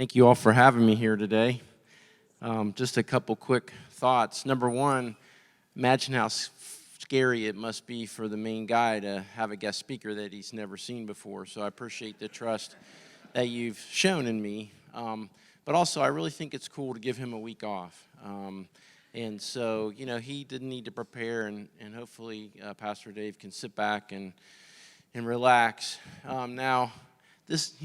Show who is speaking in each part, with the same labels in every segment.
Speaker 1: Thank you all for having me here today. Just a couple quick thoughts. Number one, imagine how scary it must be for the main guy to have a guest speaker that he's never seen before. So I appreciate the trust that you've shown in me. But also, I really think it's cool to give him a week off. And so, he didn't need to prepare, and hopefully Pastor Dave can sit back and relax. Now,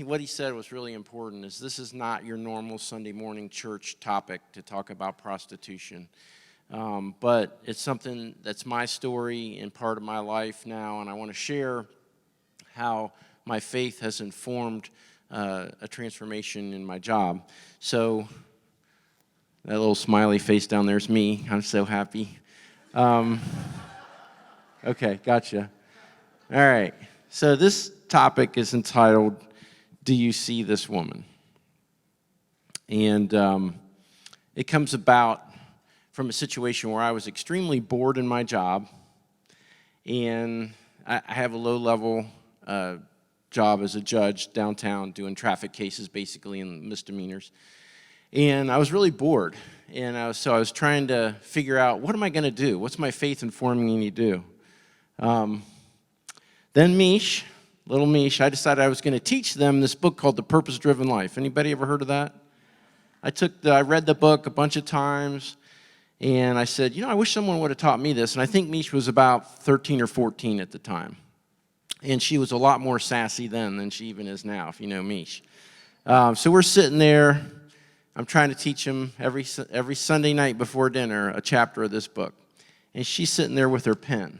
Speaker 1: what he said was really important, is this is not your normal Sunday morning church topic to talk about prostitution. But it's something that's my story and part of my life now, and I want to share how my faith has informed a transformation in my job. So that little smiley face down there is me. I'm so happy. Okay, gotcha. All right. So this topic is entitled, "Do You See This Woman?" And it comes about from a situation where I was extremely bored in my job, and I have a low-level job as a judge downtown doing traffic cases, basically, and misdemeanors. And I was really bored, and so I was trying to figure out, what am I going to do? What's my faith informing me to do? Then little Mish, I decided I was going to teach them this book called The Purpose-Driven Life. Anybody ever heard of that? I read the book a bunch of times, and I said, I wish someone would have taught me this. And I think Mish was about 13 or 14 at the time. And she was a lot more sassy then than she even is now, if you know Mish. So we're sitting there. I'm trying to teach him every Sunday night before dinner a chapter of this book. And she's sitting there with her pen.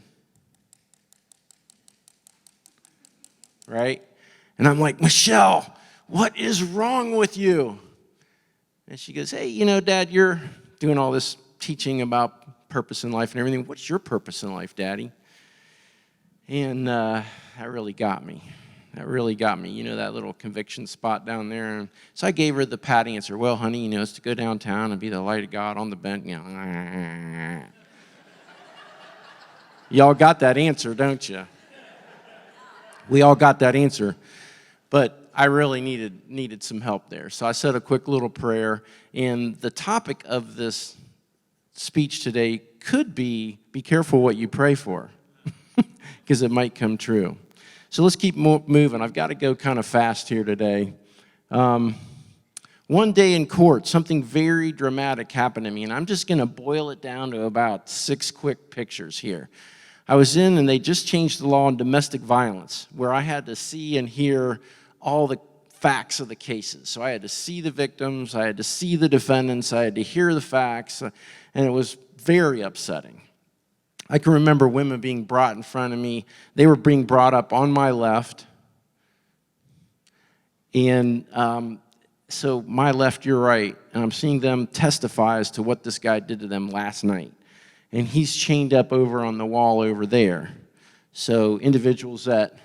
Speaker 1: Right? And I'm like, "Michelle, what is wrong with you?" And she goes, "Hey, Dad, you're doing all this teaching about purpose in life and everything. What's your purpose in life, Daddy?" And that really got me. That little conviction spot down there. And so I gave her the pat answer. "Well, honey, it's to go downtown and be the light of God on the bent." Y'all got that answer, don't you? We all got that answer. But I really needed some help there. So I said a quick little prayer. And the topic of this speech today could be careful what you pray for, because it might come true. So let's keep moving. I've got to go kind of fast here today. One day in court, something very dramatic happened to me, and I'm just going to boil it down to about 6 quick pictures here. I was in, and they just changed the law on domestic violence, where I had to see and hear all the facts of the cases. So I had to see the victims, I had to see the defendants, I had to hear the facts, and it was very upsetting. I can remember women being brought in front of me. They were being brought up on my left. And so my left, your right. And I'm seeing them testify as to what this guy did to them last night. And he's chained up over on the wall over there. So individuals that,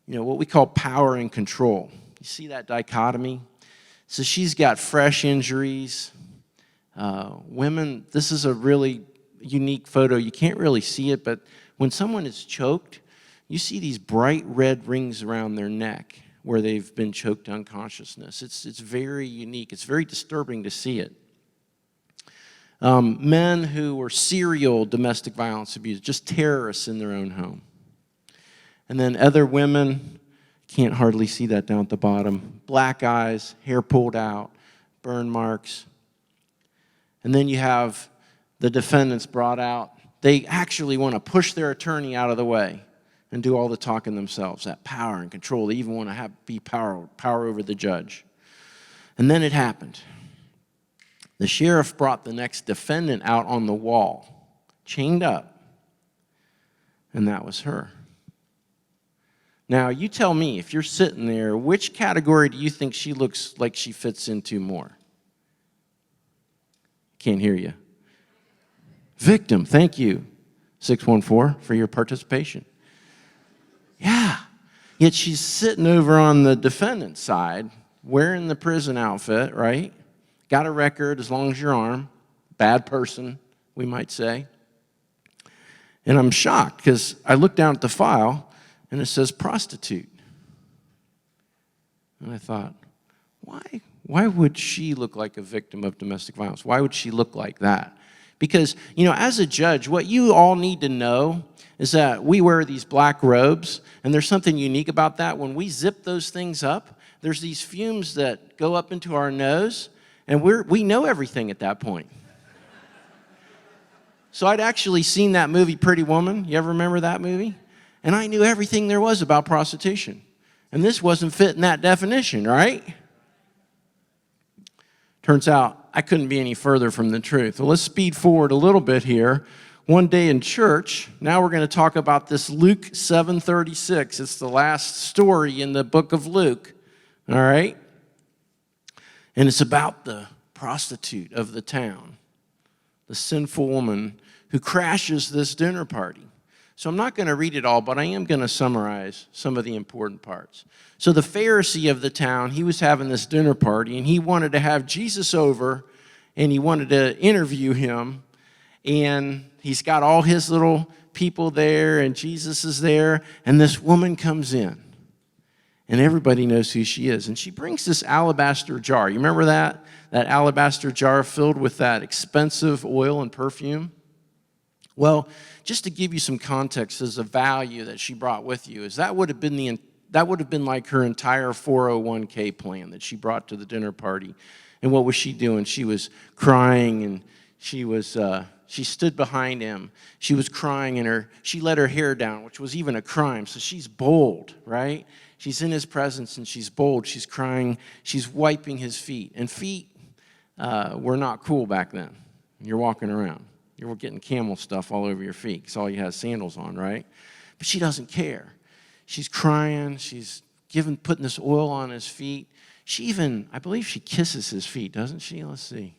Speaker 1: what we call power and control. You see that dichotomy? So she's got fresh injuries. Women, this is a really unique photo. You can't really see it, but when someone is choked, you see these bright red rings around their neck where they've been choked to unconsciousness. It's very unique. It's very disturbing to see it. Men who were serial domestic violence abusers, just terrorists in their own home. And then other women, can't hardly see that down at the bottom, black eyes, hair pulled out, burn marks. And then you have the defendants brought out. They actually want to push their attorney out of the way and do all the talking themselves, that power and control. They even want to be power over the judge. And then it happened. The sheriff brought the next defendant out on the wall, chained up, and that was her. Now, you tell me, if you're sitting there, which category do you think she looks like she fits into more? Can't hear you. Victim, thank you, 614, for your participation. Yeah, yet she's sitting over on the defendant's side, wearing the prison outfit, right? Got a record as long as your arm. Bad person, we might say. And I'm shocked because I look down at the file and it says prostitute. And I thought, why Why would she look like a victim of domestic violence? Why would she look like that? Because, as a judge, what you all need to know is that we wear these black robes, and there's something unique about that. When we zip those things up, there's these fumes that go up into our nose, and we know everything at that point. So I'd actually seen that movie, Pretty Woman. You ever remember that movie? And I knew everything there was about prostitution. And this wasn't fitting that definition, right? Turns out I couldn't be any further from the truth. Well, let's speed forward a little bit here. One day in church, now we're going to talk about this Luke 7:36. It's the last story in the book of Luke, all right? And it's about the prostitute of the town, the sinful woman who crashes this dinner party. So I'm not going to read it all, but I am going to summarize some of the important parts. So the Pharisee of the town, he was having this dinner party, and he wanted to have Jesus over, and he wanted to interview him. And he's got all his little people there, and Jesus is there, and this woman comes in. And everybody knows who she is. And she brings this alabaster jar. You remember that? That alabaster jar filled with that expensive oil and perfume? Well, just to give you some context as a value that she brought with you, is that would have been like her entire 401k plan that she brought to the dinner party. And what was she doing? She was crying, and she stood behind him. She was crying, and she let her hair down, which was even a crime. So she's bold, right? She's in his presence, and she's bold. She's crying. She's wiping his feet. And feet were not cool back then. You're walking around. You're getting camel stuff all over your feet because all you have is sandals on, right? But she doesn't care. She's crying. She's putting this oil on his feet. I believe she kisses his feet, doesn't she? Let's see.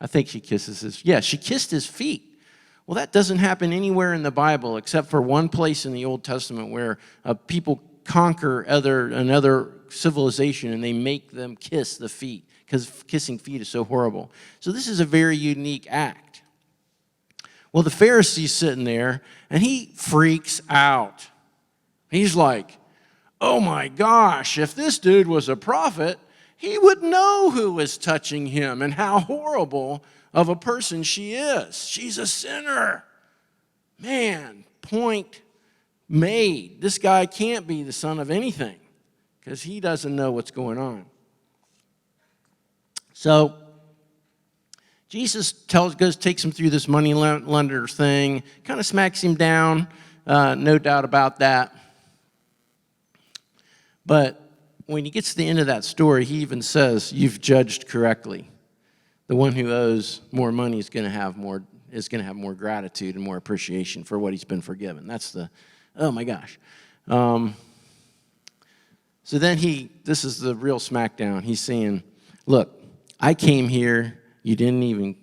Speaker 1: I think she she kissed his feet. Well, that doesn't happen anywhere in the Bible except for one place in the Old Testament where people conquer another civilization and they make them kiss the feet because kissing feet is so horrible. So this is a very unique act. Well, the Pharisee's sitting there, and he freaks out. He's like, oh my gosh, if this dude was a prophet, he would know who was touching him and how horrible of a person she is. She's a sinner. Man, point made. This guy can't be the son of anything because he doesn't know what's going on. So Jesus takes him through this money lender thing, kind of smacks him down, no doubt about that. But when he gets to the end of that story, he even says, "You've judged correctly. The one who owes more money is going to have more gratitude and more appreciation for what he's been forgiven." That's oh my gosh. So then this is the real smackdown. He's saying, "Look, I came here. You didn't even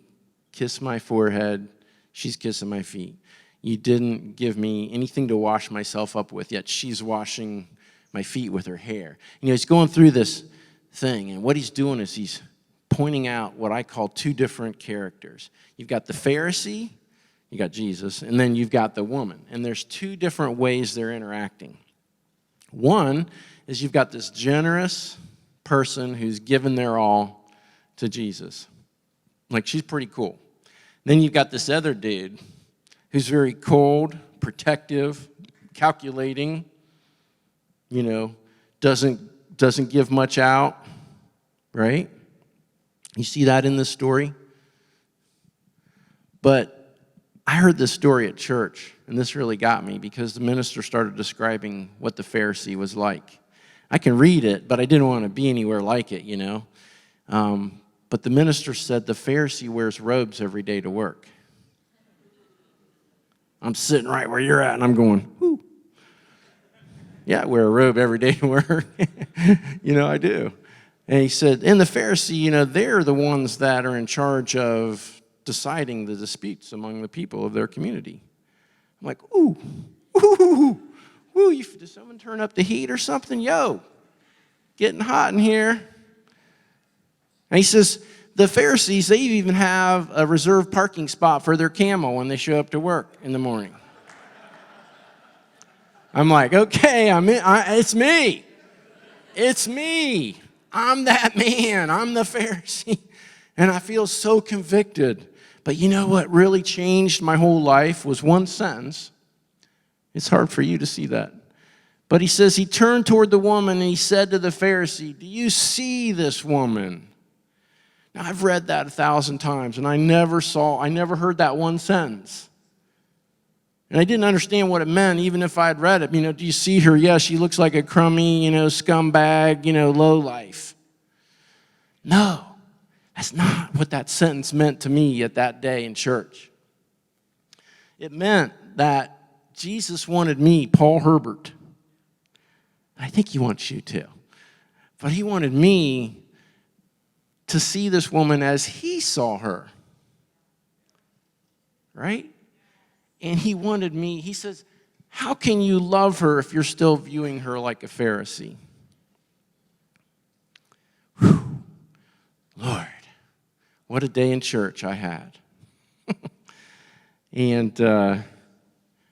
Speaker 1: kiss my forehead. She's kissing my feet. You didn't give me anything to wash myself up with, yet she's washing my feet with her hair." He's going through this thing, and what he's doing is he's pointing out what I call two different characters. You've got the Pharisee, you got Jesus, and then you've got the woman. And there's two different ways they're interacting. One is you've got this generous person who's given their all to Jesus. Like, she's pretty cool. Then you've got this other dude who's very cold, protective, calculating, doesn't give much out, right? You see that in this story? But I heard this story at church, and this really got me because the minister started describing what the Pharisee was like. I can read it, but I didn't want to be anywhere like it, But the minister said the Pharisee wears robes every day to work. I'm sitting right where you're at, and I'm going, whoo. Yeah, I wear a robe every day to work. I do. And he said, and the Pharisee, they're the ones that are in charge of deciding the disputes among the people of their community. I'm like, ooh, did someone turn up the heat or something? Yo, getting hot in here. And he says, the Pharisees, they even have a reserved parking spot for their camel when they show up to work in the morning. I'm like, okay, it's me. it's me. I'm that man. I'm the Pharisee. And I feel so convicted. But you know what really changed my whole life was one sentence. It's hard for you to see that. But he says, he turned toward the woman and he said to the Pharisee, do you see this woman? Now, I've read that 1,000 times, and I never heard that one sentence. And I didn't understand what it meant, even if I had read it. Do you see her? Yeah, she looks like a crummy, scumbag, lowlife. No, that's not what that sentence meant to me at that day in church. It meant that Jesus wanted me, Paul Herbert. I think he wants you too. But he wanted me to see this woman as he saw her. Right? And he wanted me, he says, how can you love her if you're still viewing her like a Pharisee? Whew. Lord, what a day in church I had. And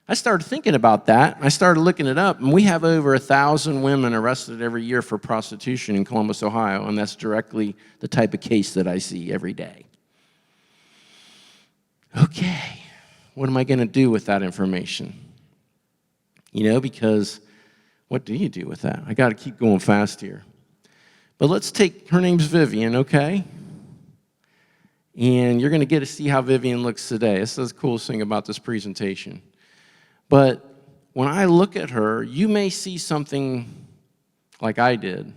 Speaker 1: I started thinking about that. I started looking it up, and we have over 1,000 women arrested every year for prostitution in Columbus, Ohio, and that's directly the type of case that I see every day. Okay, what am I going to do with that information? Because what do you do with that? I got to keep going fast here. But let's take, her name's Vivian, okay? And you're going to get to see how Vivian looks today. This is the coolest thing about this presentation. But when I look at her, you may see something like I did,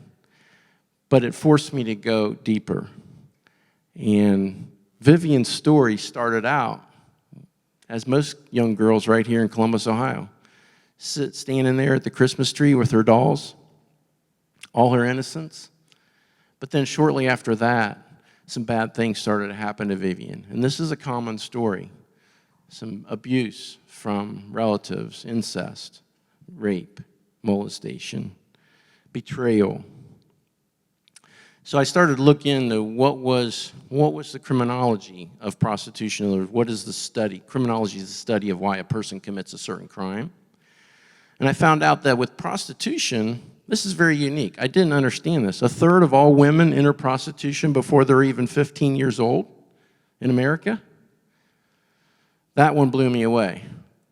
Speaker 1: but it forced me to go deeper. And Vivian's story started out, as most young girls right here in Columbus, Ohio, standing there at the Christmas tree with her dolls, all her innocence. But then shortly after that, some bad things started to happen to Vivian. And this is a common story. Some abuse from relatives, incest, rape, molestation, betrayal. So I started to look into what was the criminology of prostitution, or what is the study? Criminology is the study of why a person commits a certain crime. And I found out that with prostitution, this is very unique. I didn't understand this. 1/3 of all women enter prostitution before they're even 15 years old in America. That one blew me away.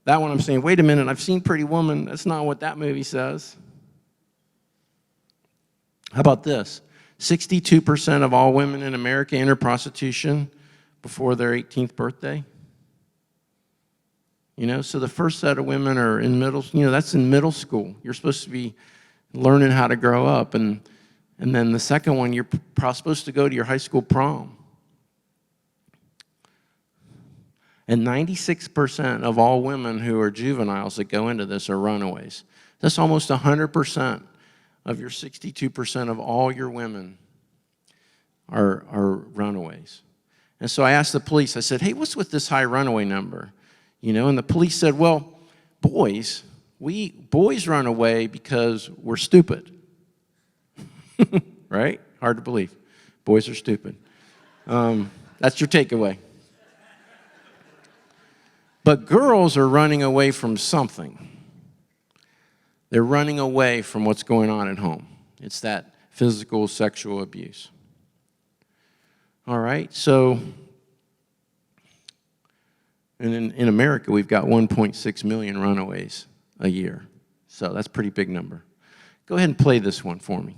Speaker 1: That one I'm saying, wait a minute, I've seen Pretty Woman. That's not what that movie says. How about this? 62% of all women in America enter prostitution before their 18th birthday. So the first set of women are in that's in middle school. You're supposed to be learning how to grow up. And then the second one, you're supposed to go to your high school prom. And 96% of all women who are juveniles that go into this are runaways. That's almost 100% of your 62% of all your women are runaways. And so I asked the police, I said, hey, what's with this high runaway number? And the police said, well, boys run away because we're stupid. Right? Hard to believe. Boys are stupid. That's your takeaway. But girls are running away from something. They're running away from what's going on at home. It's that physical, sexual abuse. All right, so in America, we've got 1.6 million runaways a year. So that's a pretty big number. Go ahead and play this one for me.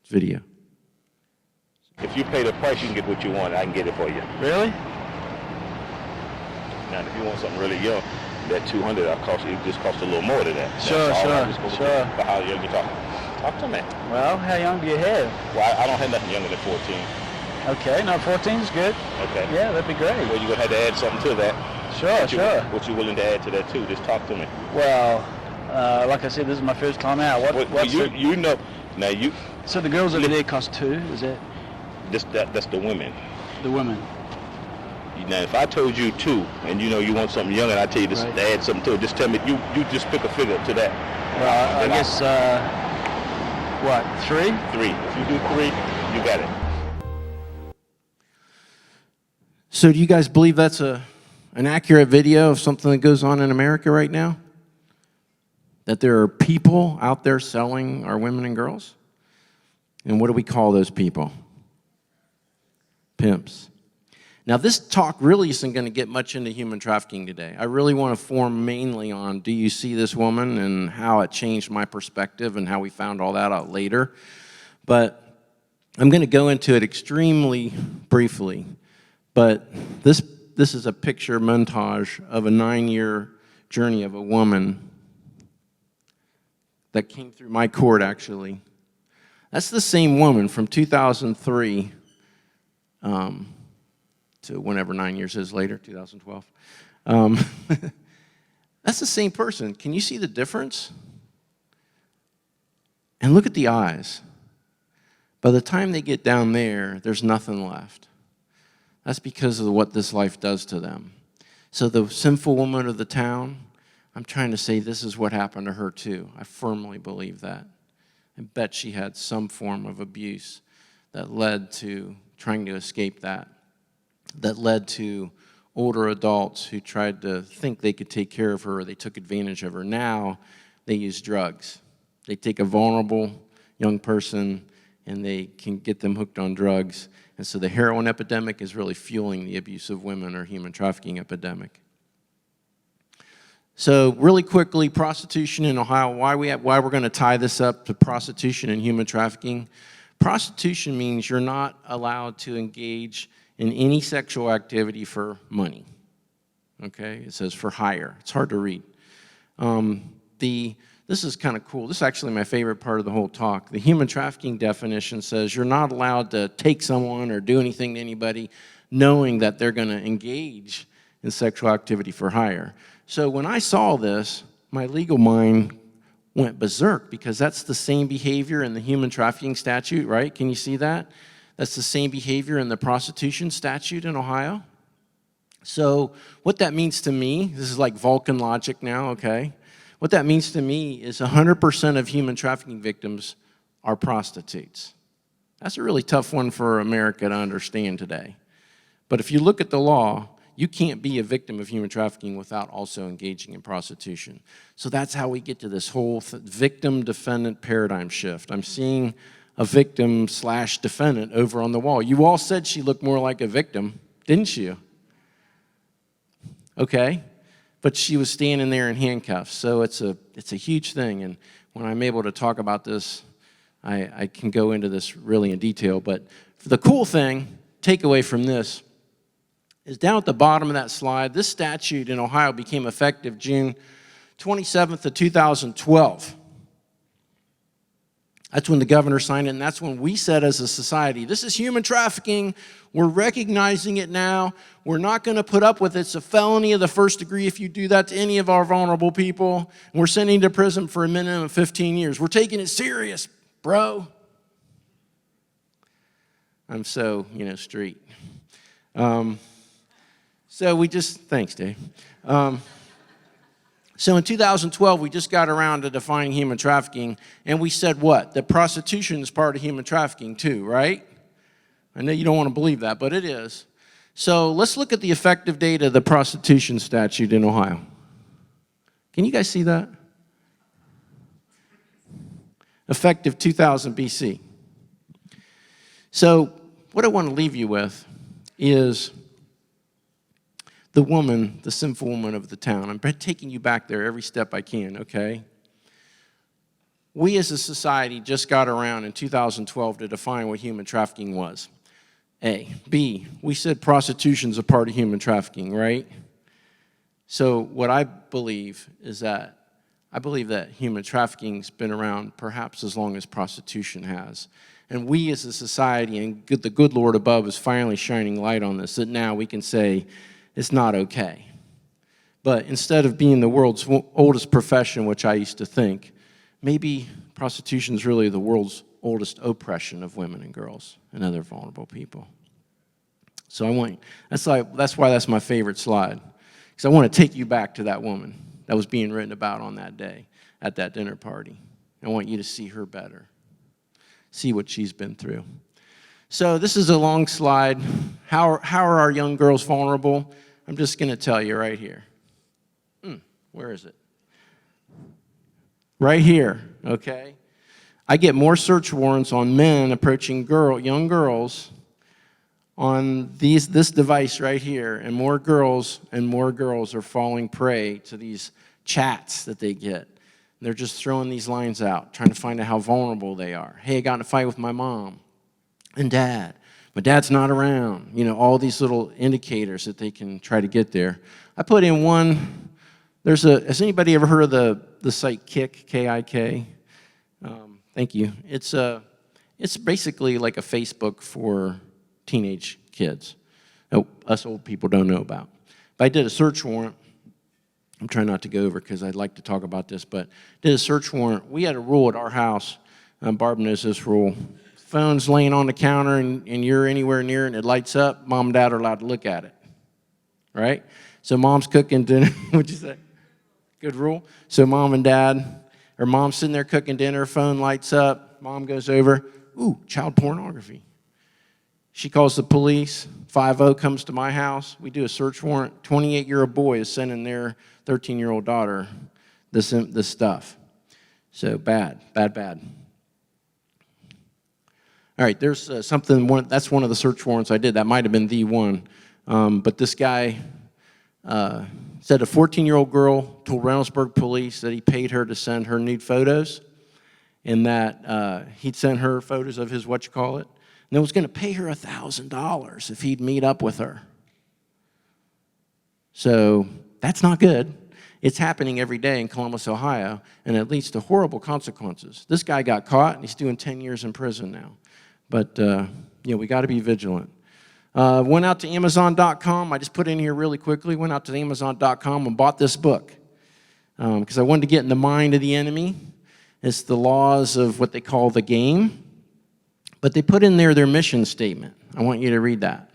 Speaker 1: Video.
Speaker 2: If you pay the price, you can get what you want. I can get it for you.
Speaker 1: Really?
Speaker 2: Now, if you want something really young, that $200 it just costs a little more than that.
Speaker 3: Sure.
Speaker 2: But how young you talking? Talk to me.
Speaker 3: Well, how young do you have?
Speaker 2: Well, I don't have nothing younger than 14.
Speaker 3: Okay, no, 14 is good.
Speaker 2: Okay.
Speaker 3: Yeah, that'd be great.
Speaker 2: Well, you're gonna have to add something to that.
Speaker 3: Sure.
Speaker 2: What you willing to add to that too? Just talk to me.
Speaker 3: Well, like I said, this is my first time out. So the girls over there cost $2, is it?
Speaker 2: That's the women.
Speaker 3: The women.
Speaker 2: Now, if I told you $2, and you want something younger, and I tell you just to add something to it, just tell me, you just pick a figure to that.
Speaker 3: Well, I guess, 3?
Speaker 2: 3. If you do 3, you got it.
Speaker 1: So do you guys believe that's an accurate video of something that goes on in America right now? That there are people out there selling our women and girls? And what do we call those people? Pimps. Now, this talk really isn't going to get much into human trafficking today. I really want to form mainly on, do you see this woman, and how it changed my perspective and how we found all that out later. But I'm going to go into it extremely briefly. But this is a picture montage of a 9-year journey of a woman that came through my court, actually. That's the same woman from 2003 to whenever 9 years is later, 2012. That's the same person. Can you see the difference? And look at the eyes. By the time they get down there, there's nothing left. That's because of what this life does to them. So the sinful woman of the town, I'm trying to say this is what happened to her too. I firmly believe that. I bet she had some form of abuse that led to trying to escape that led to older adults who tried to think they could take care of her, or they took advantage of her. Now they use drugs. They take a vulnerable young person and they can get them hooked on drugs. And so the heroin epidemic is really fueling the abuse of women or human trafficking epidemic. So really quickly, prostitution in Ohio, why we're going to tie this up to prostitution and human trafficking. Prostitution means you're not allowed to engage in any sexual activity for money. Okay, it says for hire. It's hard to read. This is kind of cool. This is actually my favorite part of the whole talk. The human trafficking definition says you're not allowed to take someone or do anything to anybody knowing that they're going to engage in sexual activity for hire. So when I saw this, my legal mind went berserk, because that's the same behavior in the human trafficking statute, right? Can you see that? That's the same behavior in the prostitution statute in Ohio. So what that means to me, this is like Vulcan logic now, okay? What that means to me is 100% of human trafficking victims are prostitutes. That's a really tough one for America to understand today. But if you look at the law, you can't be a victim of human trafficking without also engaging in prostitution. So that's how we get to this whole victim-defendant paradigm shift. I'm seeing a victim/defendant over on the wall. You all said she looked more like a victim, didn't you? Okay, but she was standing there in handcuffs, so it's a huge thing. And when I'm able to talk about this, I can go into this really in detail. But the cool thing, takeaway from this, is down at the bottom of that slide, this statute in Ohio became effective June 27th of 2012. That's when the governor signed it, and that's when we said as a society, this is human trafficking. We're recognizing it now. We're not going to put up with it. It's a felony of the first degree if you do that to any of our vulnerable people. And we're sending you to prison for a minimum of 15 years. We're taking it serious, bro. I'm so, street. So we just, thanks, Dave. So in 2012, we just got around to defining human trafficking, and we said what? That prostitution is part of human trafficking too, right? I know you don't want to believe that, but it is. So let's look at the effective date of the prostitution statute in Ohio. Can you guys see that? Effective 2000 BC. So what I want to leave you with is the woman, the sinful woman of the town. I'm taking you back there every step I can, okay? We as a society just got around in 2012 to define what human trafficking was. A. B, we said prostitution's a part of human trafficking, right? So what I believe is that human trafficking's been around perhaps as long as prostitution has. And we as a society, and the good Lord above is finally shining light on this, that now we can say, it's not okay. But instead of being the world's oldest profession, which I used to think, maybe prostitution is really the world's oldest oppression of women and girls and other vulnerable people. So that's why that's my favorite slide, because I want to take you back to that woman that was being written about on that day at that dinner party. I want you to see her better, see what she's been through. So this is a long slide. How are our young girls vulnerable? I'm just going to tell you right here. Where is it? right here, okay? I get more search warrants on men approaching young girls on this device right here, and more girls are falling prey to these chats that they get. They're just throwing these lines out, trying to find out how vulnerable they are. Hey, I got in a fight with my mom and dad. My dad's not around. You know, all these little indicators that they can try to get there. I put in one. Has anybody ever heard of the site Kik, K-I-K? Thank you. It's basically like a Facebook for teenage kids. Us old people don't know about. But I did a search warrant. I'm trying not to go over because I'd like to talk about this, but did a search warrant. We had a rule at our house. Barb knows this rule. Phone's laying on the counter and you're anywhere near it and it lights up, mom and dad are allowed to look at it, right? So mom's cooking dinner. What'd you say? Good rule. So mom and dad, or mom's sitting there cooking dinner, phone lights up, mom goes over, ooh, child pornography. She calls the police, 5-0 comes to my house, we do a search warrant. 28-year-old boy is sending their 13-year-old daughter this stuff. So bad. All right, there's that's one of the search warrants I did. That might have been the one. But this guy said a 14-year-old girl told Reynoldsburg police that he paid her to send her nude photos, and that he'd sent her photos of his and then was going to pay her $1,000 if he'd meet up with her. So that's not good. It's happening every day in Columbus, Ohio, and it leads to horrible consequences. This guy got caught, and he's doing 10 years in prison now. But, we got to be vigilant. Went out to Amazon.com. I just put in here really quickly. Went out to Amazon.com and bought this book because I wanted to get in the mind of the enemy. It's the laws of what they call the game. But they put in there their mission statement. I want you to read that.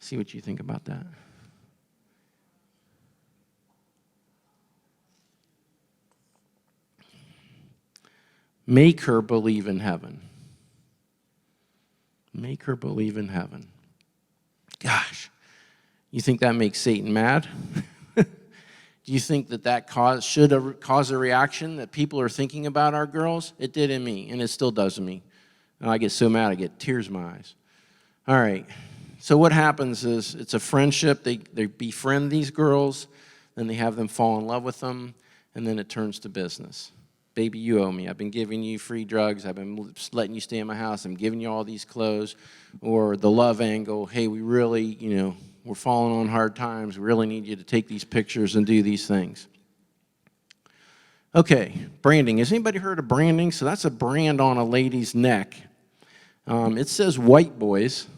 Speaker 1: See what you think about that. Make her believe in heaven. Make her believe in heaven. Gosh, you think that makes Satan mad? Do you think that should cause a reaction that people are thinking about our girls? It did in me, and it still does in me. I get so mad, I get tears in my eyes. All right, so what happens is it's a friendship. They befriend these girls, then they have them fall in love with them, and then it turns to business. Baby, you owe me. I've been giving you free drugs. I've been letting you stay in my house. I'm giving you all these clothes. Or the love angle, hey, we really, we're falling on hard times. We really need you to take these pictures and do these things. Okay, branding. Has anybody heard of branding? So that's a brand on a lady's neck. It says white boys.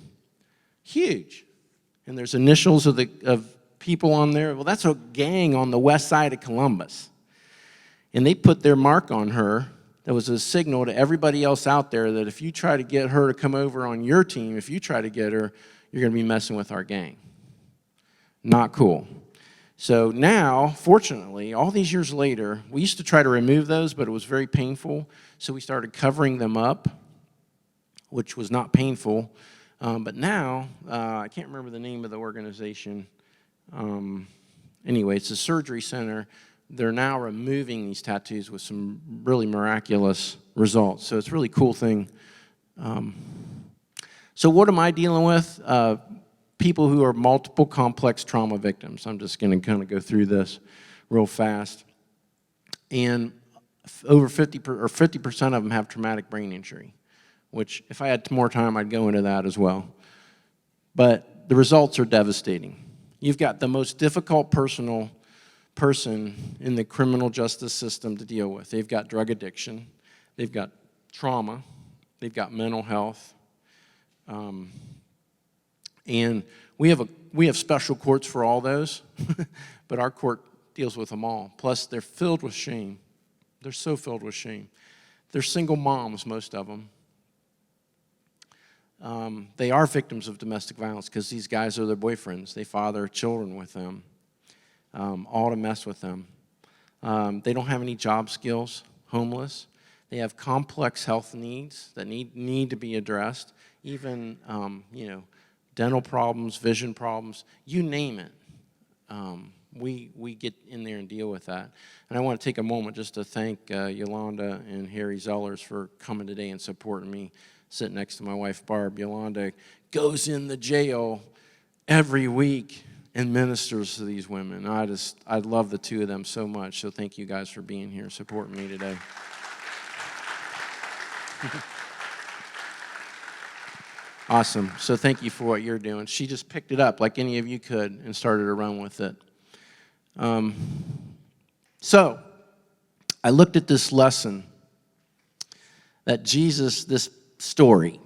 Speaker 1: Huge. And there's initials of people on there. Well, that's a gang on the west side of Columbus. And they put their mark on her. That was a signal to everybody else out there that if you try to get her to come over on your team, if you try to get her, you're going to be messing with our gang. Not cool. So now, fortunately, all these years later, we used to try to remove those, but it was very painful. So we started covering them up, which was not painful. But now, I can't remember the name of the organization. Anyway, it's a surgery center. They're now removing these tattoos with some really miraculous results. So it's a really cool thing. So what am I dealing with? People who are multiple complex trauma victims. I'm just going to kind of go through this real fast. And over 50% of them have traumatic brain injury, which if I had more time, I'd go into that as well. But the results are devastating. You've got the most difficult person in the criminal justice system to deal with. They've got drug addiction, they've got trauma, they've got mental health, and we have special courts for all those, but our court deals with them all. Plus, they're filled with shame. They're so filled with shame. They're single moms, most of them. They are victims of domestic violence because these guys are their boyfriends. They father children with them. All to mess with them. They don't have any job skills, homeless. They have complex health needs that need to be addressed, even, dental problems, vision problems, you name it. we get in there and deal with that. And I want to take a moment just to thank Yolanda and Harry Zellers for coming today and supporting me, sitting next to my wife, Barb. Yolanda goes in the jail every week and ministers to these women. I love the two of them so much, so thank you guys for being here, supporting me today. Awesome. So thank you for what you're doing. She just picked it up like any of you could and started to run with it. So I looked at this lesson that Jesus, this story,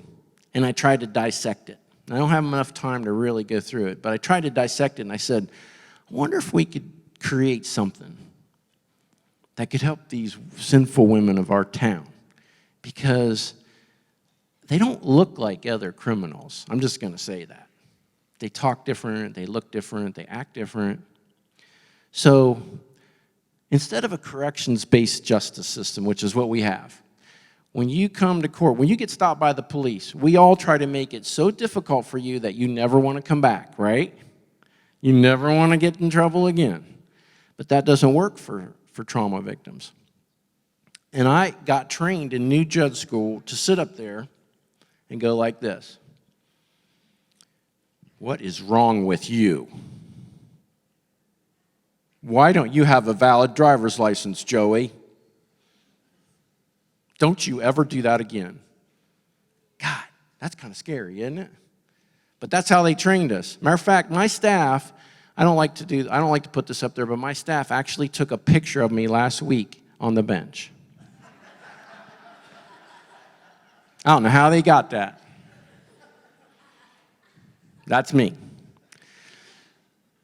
Speaker 1: and I tried to dissect it. I don't have enough time to really go through it, but I tried to dissect it, and I said, I wonder if we could create something that could help these sinful women of our town, because they don't look like other criminals. I'm just going to say that. They talk different, they look different, they act different. So instead of a corrections-based justice system, which is what we have, when you come to court, when you get stopped by the police, we all try to make it so difficult for you that you never want to come back, right? You never want to get in trouble again. But that doesn't work for trauma victims. And I got trained in new judge school to sit up there and go like this. What is wrong with you? Why don't you have a valid driver's license, Joey? Don't you ever do that again. God, that's kind of scary, isn't it? But that's how they trained us. Matter of fact, my staff, I don't like to put this up there, but my staff actually took a picture of me last week on the bench. I don't know how they got that. That's me.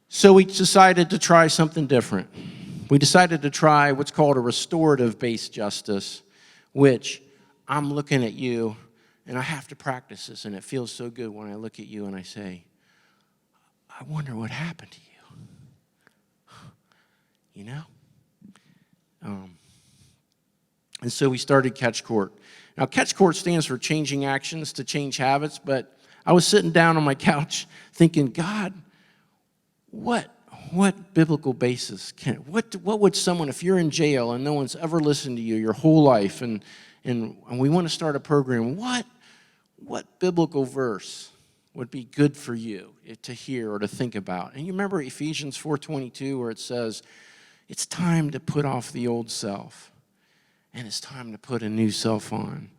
Speaker 1: So we decided to try something different. We decided to try what's called a restorative-based justice, which I'm looking at you, and I have to practice this, and it feels so good when I look at you and I say, I wonder what happened to you. You know? And so we started Catch Court. Now, Catch Court stands for changing actions to change habits, but I was sitting down on my couch thinking, God, what biblical basis what would someone, if you're in jail and no one's ever listened to you your whole life, and we want to start a program, what biblical verse would be good for you to hear or to think about? And you remember Ephesians 4:22 where it says, it's time to put off the old self, and it's time to put a new self on.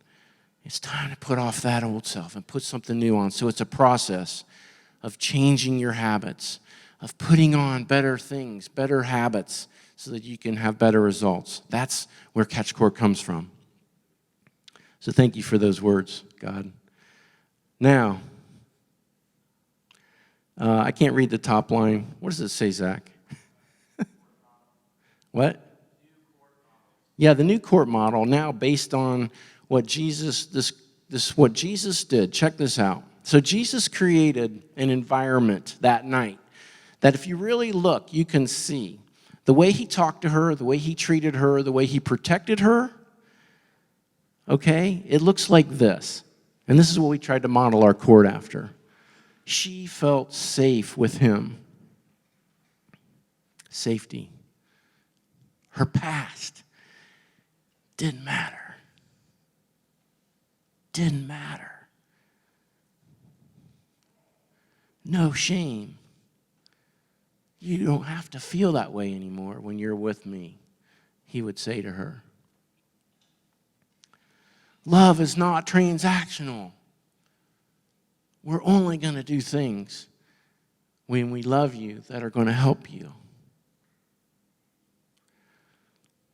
Speaker 1: It's time to put off that old self and put something new on. So it's a process of changing your habits, of putting on better things, better habits, so that you can have better results. That's where Catch Court comes from. So thank you for those words, God. Now, I can't read the top line. What does it say, Zach? What? Yeah, the new court model, now based on what Jesus did. Check this out. So Jesus created an environment that night that if you really look, you can see the way he talked to her, the way he treated her, the way he protected her. Okay? It looks like this. And this is what we tried to model our court after. She felt safe with him. Safety. Her past didn't matter. Didn't matter. No shame. You don't have to feel that way anymore when you're with me, he would say to her. Love is not transactional. We're only going to do things when we love you that are going to help you.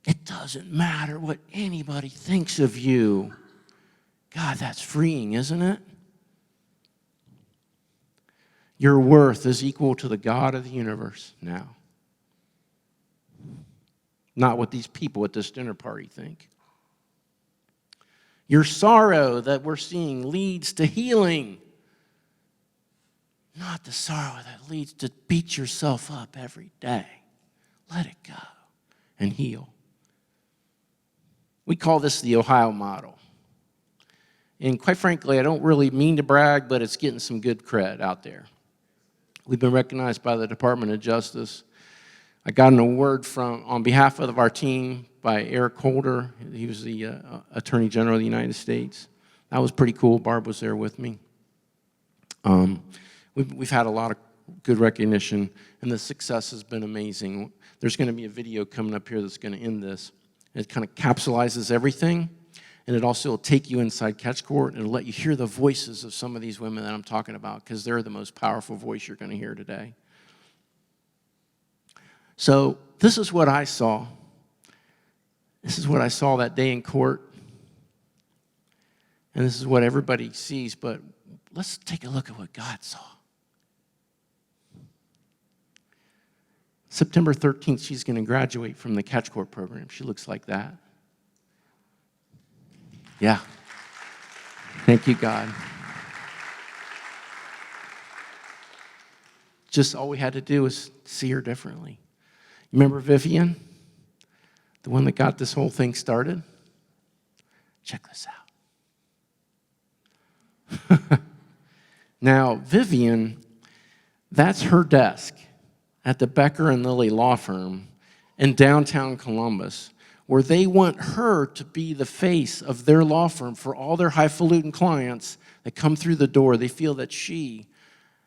Speaker 1: It doesn't matter what anybody thinks of you. God, that's freeing, isn't it? Your worth is equal to the God of the universe now. Not what these people at this dinner party think. Your sorrow that we're seeing leads to healing. Not the sorrow that leads to beat yourself up every day. Let it go and heal. We call this the Ohio model. And quite frankly, I don't really mean to brag, but it's getting some good cred out there. We've been recognized by the Department of Justice. I got an award on behalf of our team by Eric Holder. He was the Attorney General of the United States. That was pretty cool. Barb was there with me. We've had a lot of good recognition, and the success has been amazing. There's going to be a video coming up here that's going to end this. It kind of capsulizes everything, and it also will take you inside catch court and it'll let you hear the voices of some of these women that I'm talking about, because they're the most powerful voice you're going to hear today. So this is what I saw. This is what I saw that day in court. And this is what everybody sees, but let's take a look at what God saw. September 13th, she's going to graduate from the catch court program. She looks like that. Yeah. Thank you, God. Just all we had to do was see her differently. Remember Vivian? The one that got this whole thing started? Check this out. Now, Vivian, that's her desk at the Becker and Lilly law firm in downtown Columbus, where they want her to be the face of their law firm for all their highfalutin clients that come through the door. They feel that she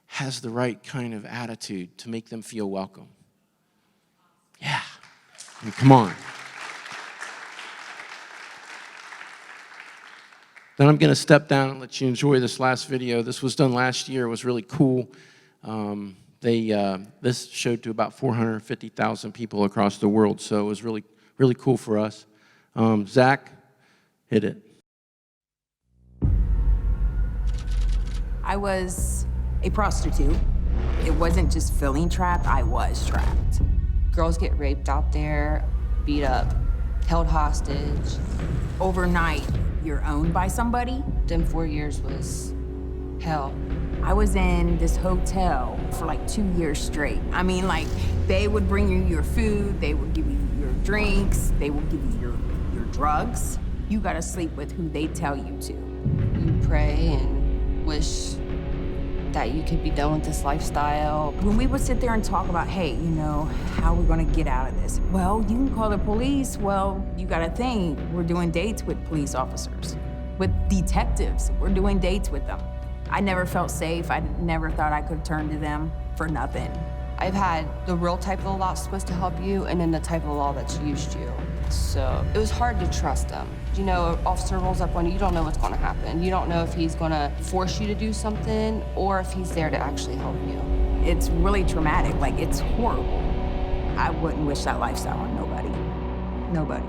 Speaker 1: has the right kind of attitude to make them feel welcome. Yeah, I mean, come on. Then I'm going to step down and let you enjoy this last video. This was done last year. It was really cool. This showed to about 450,000 people across the world, so it was really, really cool for us. Zach, hit it.
Speaker 4: I was a prostitute. It wasn't just feeling trapped, I was trapped.
Speaker 5: Girls get raped out there, beat up, held hostage.
Speaker 4: Overnight, you're owned by somebody.
Speaker 5: Them 4 years was hell.
Speaker 4: I was in this hotel for like 2 years straight. I mean, like, they would bring you your food, they would give you your drinks, they would give you your drugs. You gotta sleep with who they tell you to.
Speaker 5: You pray and wish that you could be done with this lifestyle.
Speaker 4: When we would sit there and talk about, hey, you know, how are we gonna get out of this? Well, you can call the police. Well, you gotta think, we're doing dates with police officers, with detectives. We're doing dates with them. I never felt safe. I never thought I could turn to them for nothing.
Speaker 5: I've had the real type of law that's supposed to help you and then the type of law that's used you. So it was hard to trust them. You know, an officer rolls up on you, you don't know what's gonna happen. You don't know if he's gonna force you to do something or if he's there to actually help you.
Speaker 4: It's really traumatic, like it's horrible. I wouldn't wish that lifestyle on nobody. Nobody.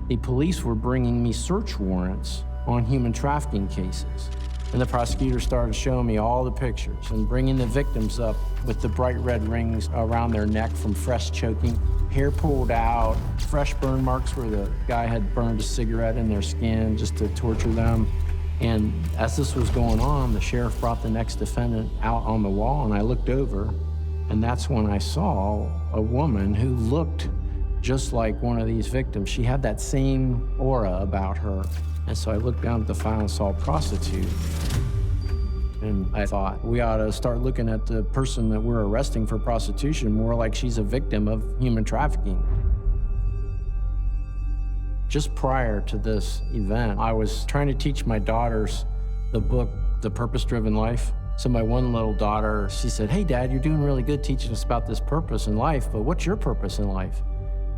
Speaker 1: The police were bringing me search warrants on human trafficking cases. And the prosecutor started showing me all the pictures and bringing the victims up with the bright red rings around their neck from fresh choking, hair pulled out, fresh burn marks where the guy had burned a cigarette in their skin just to torture them. And as this was going on, the sheriff brought the next defendant out on the wall, and I looked over, and that's when I saw a woman who looked just like one of these victims. She had that same aura about her. And so I looked down at the file and saw prostitute. And I thought, we ought to start looking at the person that we're arresting for prostitution more like she's a victim of human trafficking. Just prior to this event, I was trying to teach my daughters the book, The Purpose-Driven Life. So my one little daughter, she said, hey, Dad, you're doing really good teaching us about this purpose in life, but what's your purpose in life?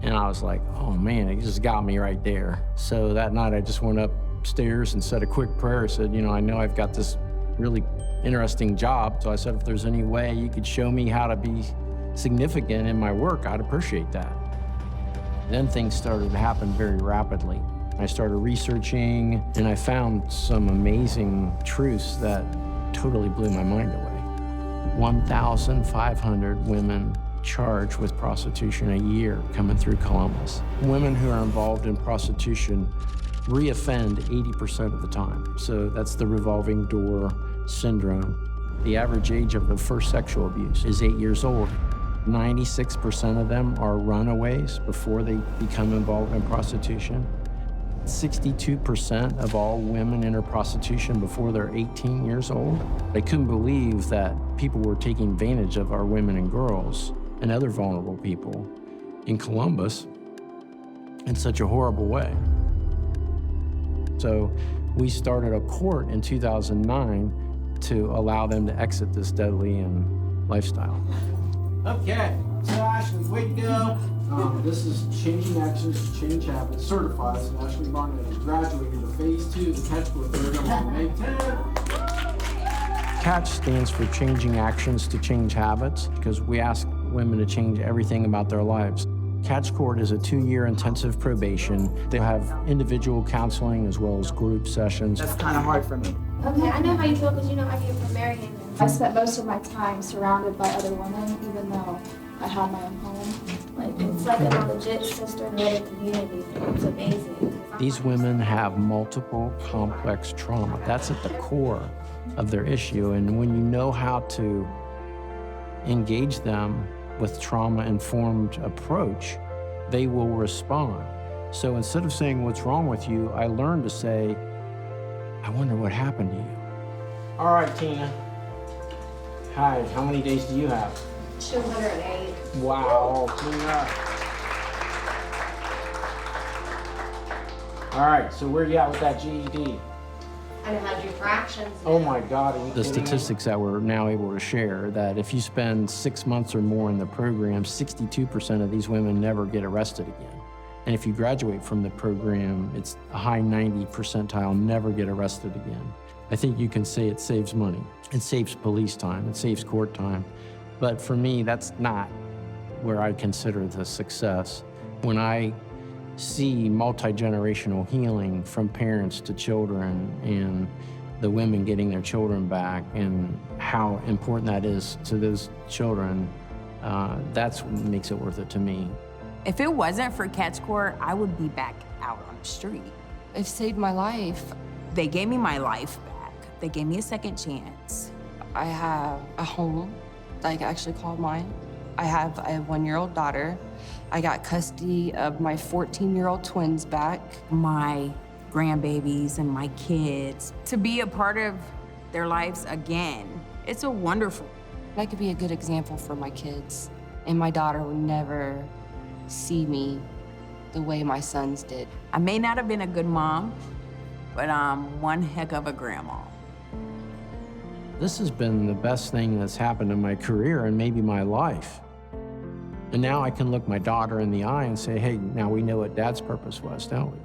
Speaker 1: And I was like, oh man, it just got me right there. So that night I just went upstairs and said a quick prayer. I said, you know I've got this really interesting job. So I said, if there's any way you could show me how to be significant in my work, I'd appreciate that. Then things started to happen very rapidly. I started researching and I found some amazing truths that totally blew my mind away. 1,500 women charged with prostitution a year coming through Columbus. Women who are involved in prostitution reoffend 80% of the time. So that's the revolving door syndrome. The average age of the first sexual abuse is 8 years old. 96% of them are runaways before they become involved in prostitution. 62% of all women enter prostitution before they're 18 years old. I couldn't believe that people were taking advantage of our women and girls and other vulnerable people in Columbus in such a horrible way. So we started a court in 2009 to allow them to exit this deadly lifestyle. Okay, so Ashley, way to go. This is Changing Actions to Change Habits certified. So Ashley Barnett has graduated to phase 2 of the catch program on May 10th. CATCH stands for Changing Actions to Change Habits because we ask women to change everything about their lives. CATCH Court is a 2-year intensive probation. They have individual counseling as well as group sessions.
Speaker 4: That's kind of hard for me.
Speaker 6: Okay, I know how you feel because you know I came from Marion. I spent most of my time surrounded by other women, even though I had my own home. Like, it's like I'm a legit sisterhood community. It's amazing.
Speaker 1: These women have multiple complex trauma. That's at the core of their issue. And when you know how to engage them with trauma-informed approach, they will respond. So instead of saying, what's wrong with you, I learned to say, I wonder what happened to you. All right, Tina. Hi, how many days do you have?
Speaker 6: 208.
Speaker 1: Wow, Tina. All right, so where you at with that GED?
Speaker 6: I know how to do fractions.
Speaker 1: Oh my God. The statistics that we're now able to share, that if you spend 6 months or more in the program, 62% of these women never get arrested again. And if you graduate from the program, it's a high 90 percentile, never get arrested again. I think you can say it saves money. It saves police time, it saves court time. But for me, that's not where I consider the success. When I see multi-generational healing from parents to children and the women getting their children back and how important that is to those children, that's what makes it worth it to me.
Speaker 4: If it wasn't for CATCH Court, I would be back out on the street.
Speaker 5: It saved my life.
Speaker 4: They gave me my life back. They gave me a second chance.
Speaker 5: I have a home that I can actually call mine. I have a 1-year-old daughter. I got custody of my 14-year-old twins back.
Speaker 4: My grandbabies and my kids, to be a part of their lives again, it's a wonderful.
Speaker 5: I could be a good example for my kids, and my daughter would never see me the way my sons did.
Speaker 4: I may not have been a good mom, but I'm one heck of a grandma.
Speaker 1: This has been the best thing that's happened in my career and maybe my life. And now I can look my daughter in the eye and say, hey, now we know what Dad's purpose was, don't we?